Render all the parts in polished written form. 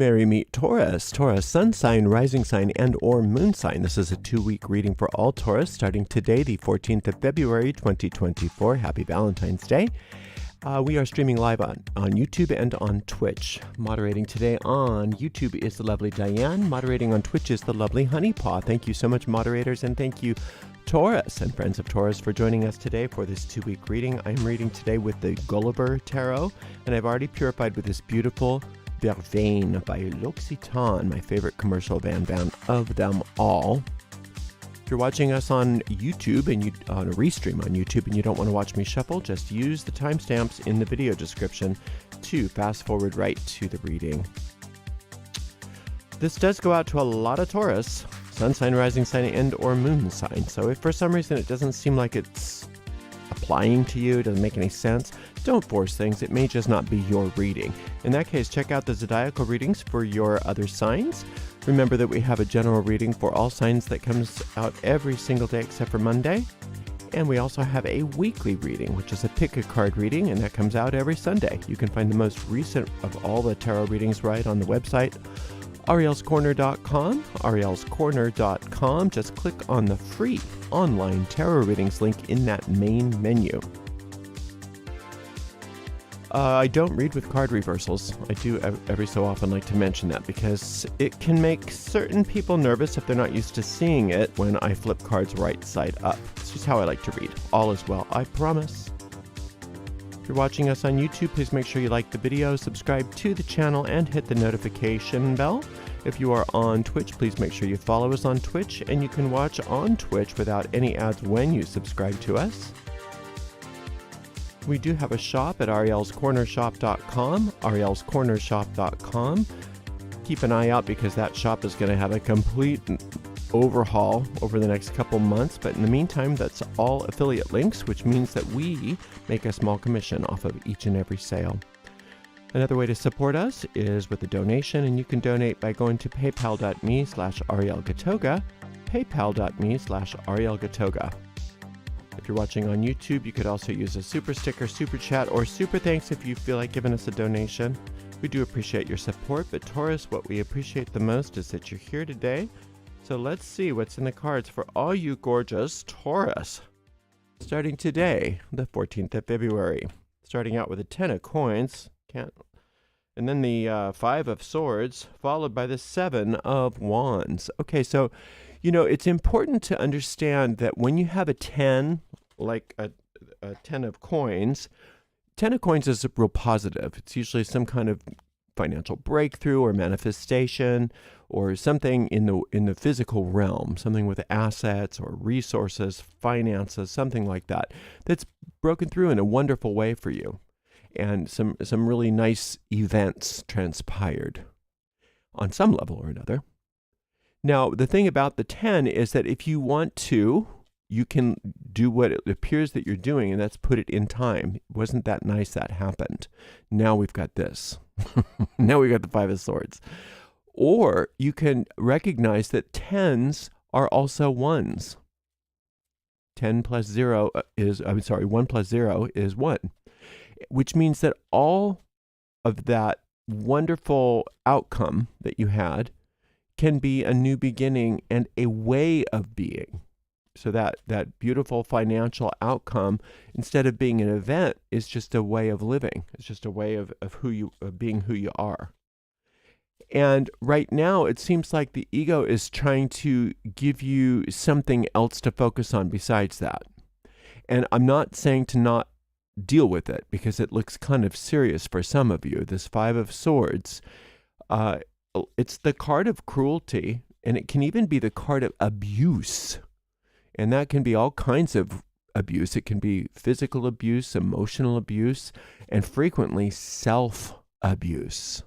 Merry meet Taurus. Taurus, sun sign, rising sign, and or moon sign. This is a 2-week reading for all Taurus starting today, the 14th of February, 2024. Happy Valentine's Day. We are streaming live on YouTube and on Twitch. Moderating today on YouTube is the lovely Diane. Moderating on Twitch is the lovely Honeypaw. Thank you so much, moderators, and thank you, Taurus and friends of Taurus, for joining us today for this 2-week reading. I'm reading today with the Gulliver Tarot, and I've already purified with this beautiful Vervain by L'Occitane, my favorite commercial van of them all. If you're watching us on YouTube and on a restream on YouTube and you don't want to watch me shuffle, just use the timestamps in the video description to fast forward right to the reading. This does go out to a lot of Taurus, sun sign, rising sign, and or moon sign. So if for some reason it doesn't seem like it's applying to you, it doesn't make any sense, don't force things. It may just not be your reading. In that case, check out the zodiacal readings for your other signs. Remember that we have a general reading for all signs that comes out every single day except for Monday. And we also have a weekly reading, which is a pick a card reading, and that comes out every Sunday. You can find the most recent of all the tarot readings right on the website, arielscorner.com, arielscorner.com. Just click on the free online tarot readings link in that main menu. I don't read with card reversals. I do every so often like to mention that because it can make certain people nervous if they're not used to seeing it when I flip cards right side up. It's just how I like to read. All is well, I promise. If you're watching us on YouTube, please make sure you like the video, subscribe to the channel, and hit the notification bell. If you are on Twitch, please make sure you follow us on Twitch, and you can watch on Twitch without any ads when you subscribe to us. We do have a shop at arielscornershop.com, arielscornershop.com. Keep an eye out because that shop is going to have a complete overhaul over the next couple months. But in the meantime, that's all affiliate links, which means that we make a small commission off of each and every sale. Another way to support us is with a donation, and you can donate by going to paypal.me/arielgatoga, paypal.me/arielgatoga. If you're watching on YouTube, you could also use a super sticker, super chat, or super thanks if you feel like giving us a donation. We do appreciate your support, but Taurus, what we appreciate the most is that you're here today. So let's see what's in the cards for all you gorgeous Taurus. Starting today, the 14th of February. Starting out with the 10 of coins, and then the 5 of swords, followed by the 7 of wands. Okay, so it's important to understand that when you have a 10, like a 10 of coins, 10 of coins is real positive. It's usually some kind of financial breakthrough or manifestation or something in the physical realm, something with assets or resources, finances, something like that, that's broken through in a wonderful way for you. And some really nice events transpired on some level or another. Now, the thing about the 10 is that if you want to, you can do what it appears that you're doing, and that's put it in time. Wasn't that nice that happened? Now we've got this. Now we've got the 5 of swords. Or you can recognize that 10s are also 1s. 1 plus 0 is 1, which means that all of that wonderful outcome that you had can be a new beginning and a way of being. So that beautiful financial outcome, instead of being an event, is just a way of living. It's just a way of being who you are. And right now, it seems like the ego is trying to give you something else to focus on besides that. And I'm not saying to not deal with it, because it looks kind of serious for some of you. This 5 of swords, it's the card of cruelty, and it can even be the card of abuse. And that can be all kinds of abuse. It can be physical abuse, emotional abuse, and frequently self-abuse.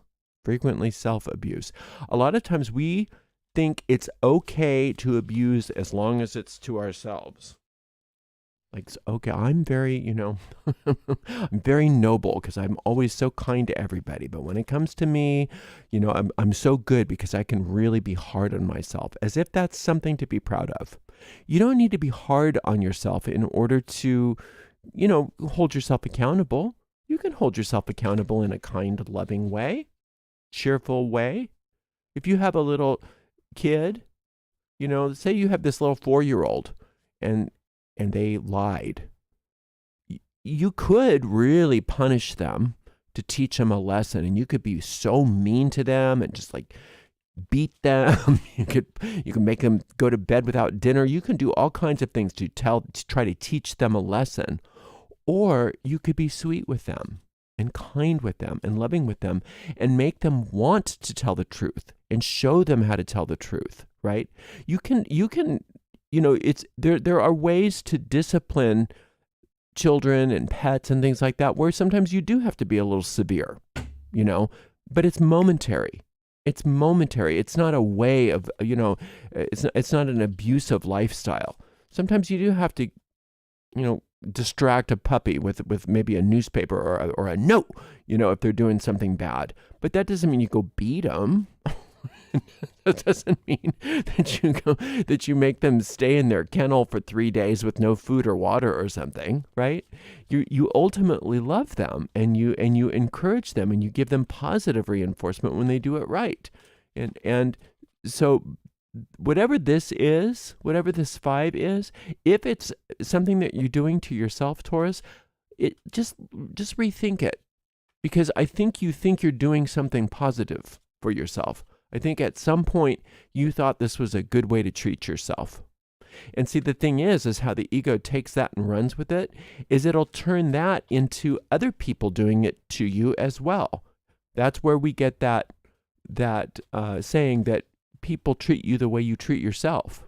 A lot of times we think it's okay to abuse as long as it's to ourselves. Like, okay, I'm very, I'm very noble because I'm always so kind to everybody. But when it comes to me, I'm so good because I can really be hard on myself, as if that's something to be proud of. You don't need to be hard on yourself in order to, hold yourself accountable. You can hold yourself accountable in a kind, loving way. cheerful way. If you have a little kid, say you have this little 4-year-old and they lied. You could really punish them to teach them a lesson, and you could be so mean to them and just like beat them. You can make them go to bed without dinner. You can do all kinds of things to try to teach them a lesson. Or you could be sweet with them and kind with them and loving with them and make them want to tell the truth and show them how to tell the truth, right? There are ways to discipline children and pets and things like that where sometimes you do have to be a little severe, but it's momentary. It's momentary. It's not a way of, it's not an abusive lifestyle. Sometimes you do have to, distract a puppy with maybe a newspaper or a note, if they're doing something bad. But that doesn't mean you go beat them. That doesn't mean that you make them stay in their kennel for 3 days with no food or water or something, right? You ultimately love them and you encourage them and you give them positive reinforcement when they do it right. And so whatever this is, whatever this 5 is, if it's something that you're doing to yourself, Taurus, just rethink it, because I think you're doing something positive for yourself. I think at some point you thought this was a good way to treat yourself. And see, the thing is how the ego takes that and runs with it, is it'll turn that into other people doing it to you as well. That's where we get that saying that people treat you the way you treat yourself.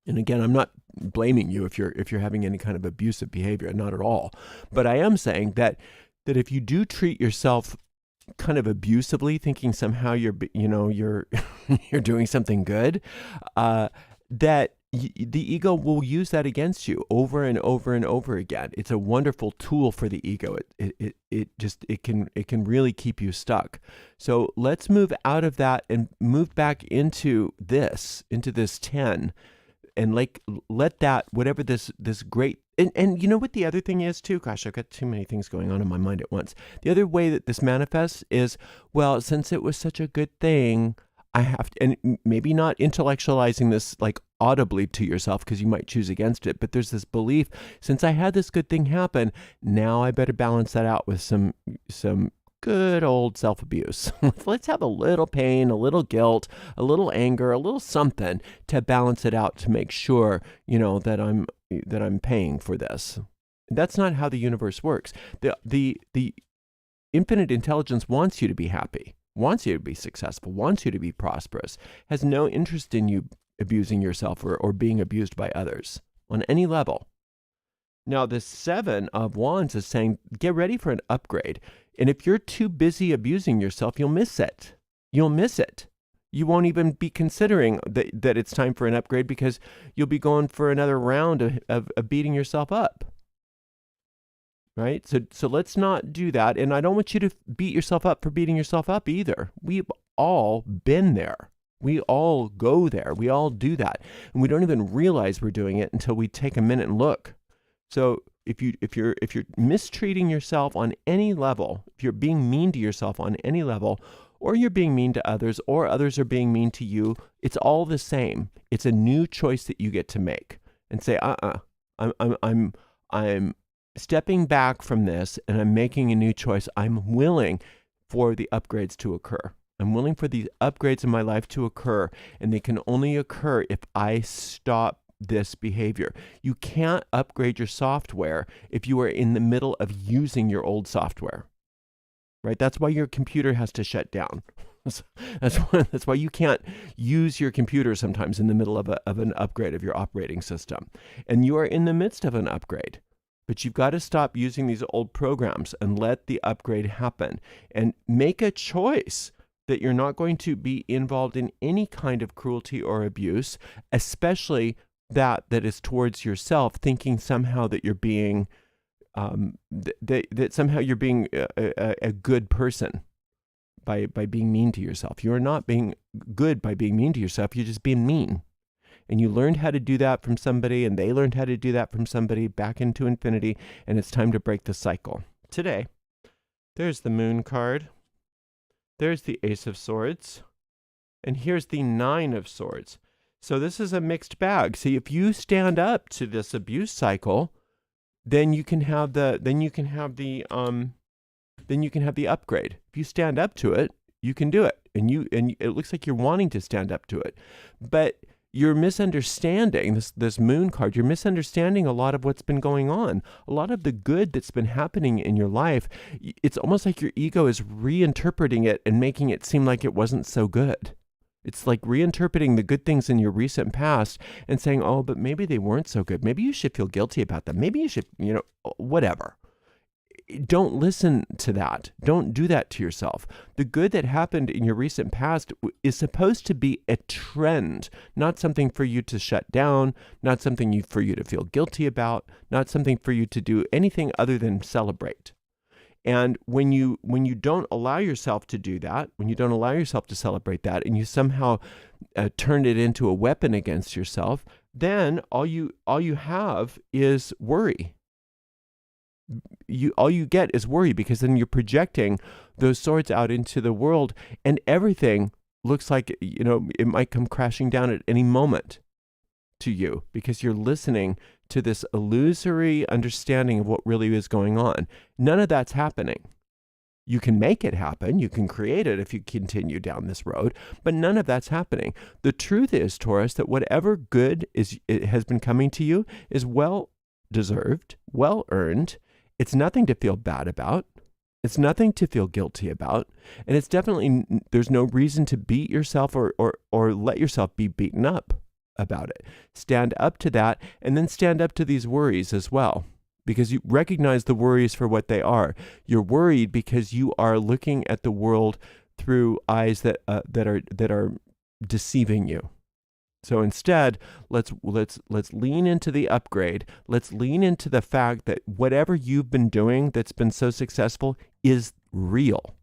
And again, I'm not blaming you if you're having any kind of abusive behavior, not at all. But I am saying that if you do treat yourself kind of abusively, thinking somehow you're doing something good, that the ego will use that against you over and over and over again. It's a wonderful tool for the ego. It can really keep you stuck. So let's move out of that and move back into this 10, and let that, whatever this great, and you know what the other thing is too? Gosh, I've got too many things going on in my mind at once. The other way that this manifests is, well, since it was such a good thing, I have to, and maybe not intellectualizing this like audibly to yourself, because you might choose against it, but there's this belief, since I had this good thing happen, now I better balance that out with some good old self-abuse. Let's have a little pain, a little guilt, a little anger, a little something to balance it out, to make sure, that I'm paying for this. That's not how the universe works. The infinite intelligence wants you to be happy, wants you to be successful, wants you to be prosperous, has no interest in you abusing yourself or being abused by others on any level. Now, the 7 of Wands is saying, get ready for an upgrade. And if you're too busy abusing yourself, you'll miss it. You'll miss it. You won't even be considering that it's time for an upgrade, because you'll be going for another round of beating yourself up. Right? So let's not do that. And I don't want you to beat yourself up for beating yourself up either. We've all been there. We all go there. We all do that. And we don't even realize we're doing it until we take a minute and look. So if you're mistreating yourself on any level, if you're being mean to yourself on any level, or you're being mean to others, or others are being mean to you, it's all the same. It's a new choice that you get to make and say, I'm stepping back from this and I'm making a new choice. I'm willing for the upgrades to occur. I'm willing for the upgrades in my life to occur, and they can only occur if I stop this behavior. You can't upgrade your software if you are in the middle of using your old software, right? That's why your computer has to shut down. That's why you can't use your computer sometimes in the middle of an upgrade of your operating system. And you are in the midst of an upgrade, but you've got to stop using these old programs and let the upgrade happen, and make a choice that you're not going to be involved in any kind of cruelty or abuse, especially that is towards yourself, thinking somehow that you're being that somehow you're being a good person by being mean to yourself. You're not being good by being mean to yourself. You're just being mean. And you learned how to do that from somebody, and they learned how to do that from somebody, back into infinity, and it's time to break the cycle. Today, there's the Moon card. There's the Ace of Swords. And here's the Nine of Swords. So this is a mixed bag. See, if you stand up to this abuse cycle, then you can have the upgrade. If you stand up to it, you can do it. And it looks like you're wanting to stand up to it. But you're misunderstanding this moon card. You're misunderstanding a lot of what's been going on. A lot of the good that's been happening in your life. It's almost like your ego is reinterpreting it and making it seem like it wasn't so good. It's like reinterpreting the good things in your recent past and saying, oh, but maybe they weren't so good. Maybe you should feel guilty about them. Maybe you should, whatever. Don't listen to that. Don't do that to yourself. The good that happened in your recent past is supposed to be a trend, not something for you to shut down, not something for you to feel guilty about, not something for you to do anything other than celebrate. And when you don't allow yourself to do that, when you don't allow yourself to celebrate that, and you somehow turn it into a weapon against yourself, then all you have is worry. All you get is worry, because then you're projecting those swords out into the world, and everything looks like it might come crashing down at any moment to you, because you're listening to this illusory understanding of what really is going on. None of that's happening. You can make it happen. You can create it if you continue down this road, but none of that's happening. The truth is, Taurus, that whatever good it has been coming to you is well deserved, well earned. It's nothing to feel bad about. It's nothing to feel guilty about. And it's definitely, there's no reason to beat yourself or let yourself be beaten up about it. Stand up to that, and then stand up to these worries as well, because you recognize the worries for what they are. You're worried because you are looking at the world through eyes that are deceiving you. So instead, let's lean into the upgrade. Let's lean into the fact that whatever you've been doing that's been so successful is real.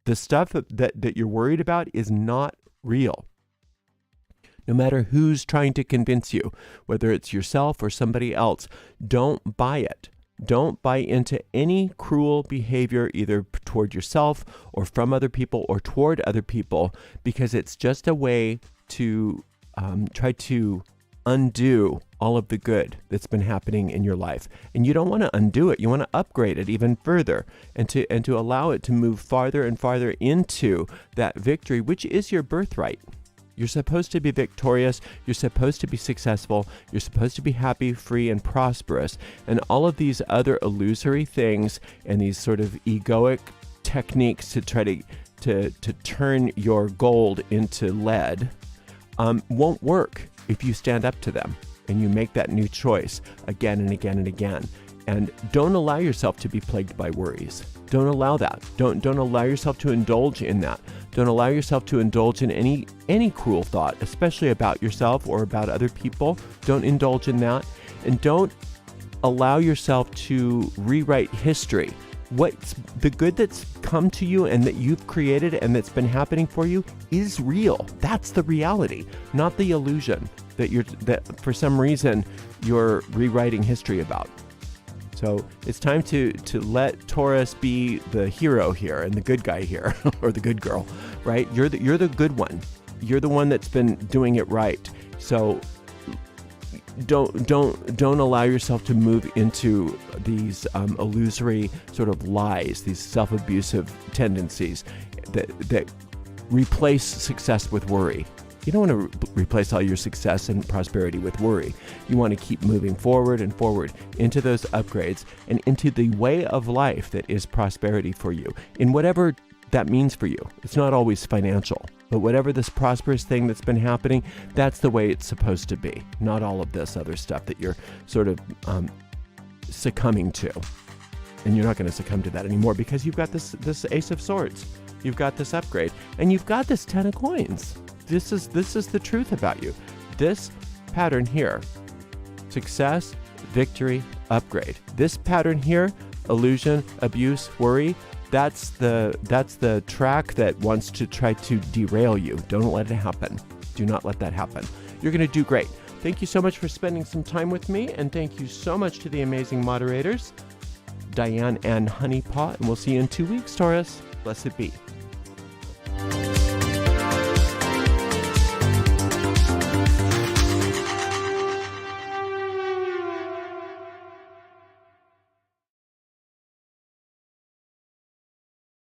The stuff that you're worried about is not real. No matter who's trying to convince you, whether it's yourself or somebody else, don't buy it. Don't buy into any cruel behavior, either toward yourself or from other people or toward other people, because it's just a way to try to undo all of the good that's been happening in your life. And you don't want to undo it. You want to upgrade it even further, and to allow it to move farther and farther into that victory, which is your birthright. You're supposed to be victorious. You're supposed to be successful. You're supposed to be happy, free, and prosperous. And all of these other illusory things and these sort of egoic techniques to try to turn your gold into lead won't work if you stand up to them and you make that new choice again and again and again. And don't allow yourself to be plagued by worries. Don't allow that. Don't allow yourself to indulge in that. Don't allow yourself to indulge in any cruel thought, especially about yourself or about other people. Don't indulge in that. And don't allow yourself to rewrite history. What's the good that's come to you and that you've created and that's been happening for you is real. That's the reality, not the illusion that for some reason you're rewriting history about. So it's time to let Taurus be the hero here and the good guy here, or the good girl, right? You're the good one. You're the one that's been doing it right. So don't allow yourself to move into these illusory sort of lies, these self-abusive tendencies that replace success with worry. You don't want to replace all your success and prosperity with worry. You want to keep moving forward and forward into those upgrades and into the way of life that is prosperity for you, in whatever that means for you. It's not always financial, but whatever this prosperous thing that's been happening, that's the way it's supposed to be, not all of this other stuff that you're sort of succumbing to. And you're not going to succumb to that anymore, because you've got this Ace of Swords. You've got this upgrade, and you've got this 10 of Coins. This is the truth about you. This pattern here, success, victory, upgrade. This pattern here, illusion, abuse, worry, that's the track that wants to try to derail you. Don't let it happen. Do not let that happen. You're going to do great. Thank you so much for spending some time with me, and thank you so much to the amazing moderators, Diane and Honeypot, and we'll see you in 2 weeks, Taurus. Blessed be.